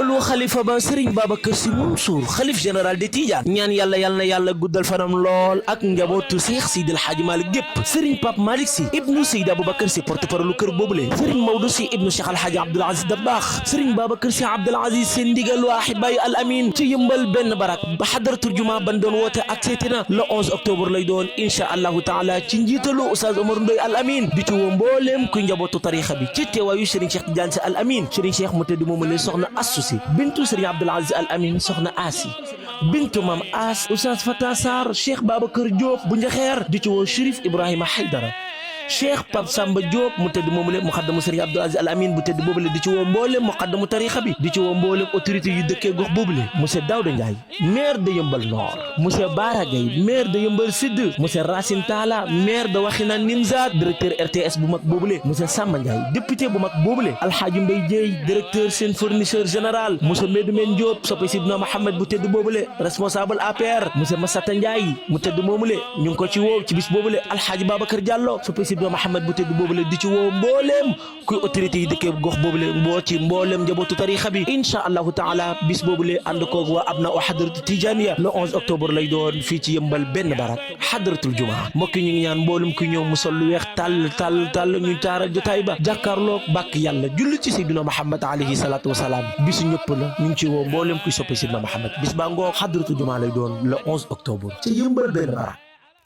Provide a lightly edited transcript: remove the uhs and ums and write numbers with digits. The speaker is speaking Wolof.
ndimbalu xalifa ba Serigne Babacar Sy Mansour xalif général de Tidiane ñaan yàlla na yàlla guddal fanam lool ak njabootu Cheikh Sidil Hadji Malick gépp Serigne Pape Malick Sy ibnu Seydi Aboubacar Sy porte-parole kër boobule Serigne Maodo Sy ibnu Cheikh Alhaji Abdoul Aziz Dabakh Serigne Babacar Sy Abdoul Aziz seen ndigal waa Ahibaay Al Amin ci yëmbal benn barak ba xadaratul juma ban doon woote ak seetina le 11 octobre lay doon incha allahu taala ci njiitalu Oustaz Omar Ndoye Al Amin di ci woo mbooleem kuy njabootu tarixa bi ci teewaayu Serigne Cheikh Tidiane Sy Al Amin Serigne Cheikh mu tëdd moomale soxna Assou Sy bintu Serigne Abdoul Aziz Al Amin soxna Asi bintu Mam As Oustaz Fata Sarr Cheikh Babacar Diop bu Njaxeer di ci woo Chérif Ibrahima Haydara Cheikh Pape Samba Diop mu tëdd moomule muqaddamu Serigne Abdoul Aziz Al Amin bu tëdd boobule di ci woo mboolem muqaddamu tarixa bi di ci woo mboolem autorité yu dëkkee gox boobule monsieur Daouda Ndiaye maire de Yeumbeul Nord monsieur Bara Gaye maire de Yeumbeul Sud monsieur Racine Talla maire de Wakhinane Nimzatt directeur RTS bu mag boobule monsieur Samba Ndiaye député bu mag boobule Alhaji Mbaye Dieye directeur seen fournisseur général monsieur Medoumen Diop soppe Sidina Mohamed bu tëdd boobule responsable APR monsieur Massata Ndiaye mu tëdd moomule ñu ngi ko ci woo ci bis boobule Alhaji Babacar Diallo soppe Mohamed bu tëdd boobule di ci woo mbooleem kuy autorité yi dëkkee gox boobule mboo ci mbooleem njabootu tarixa bi incha allahu taala bis boobule ànd koog waa abna o xadratu tijaniya le 11 octobre lay doon fii ci yëmbal benn barak xadratul jumaa mbokk ñu ngi ñaan mboolem kuy ñëw mu sol lu weex tàll ñu taaral jotaay ba jàkkaarloog bàkk yàlla julli ci Seydina Muhammad alayhi salaatu wasalaam bisu ñëpp la ñu ngi ci woo mboolem kuy soppe Seydina Muhammad bis baa ngoog xadratul jumaa lay doon le 11 octobre ci yëmbal benn barak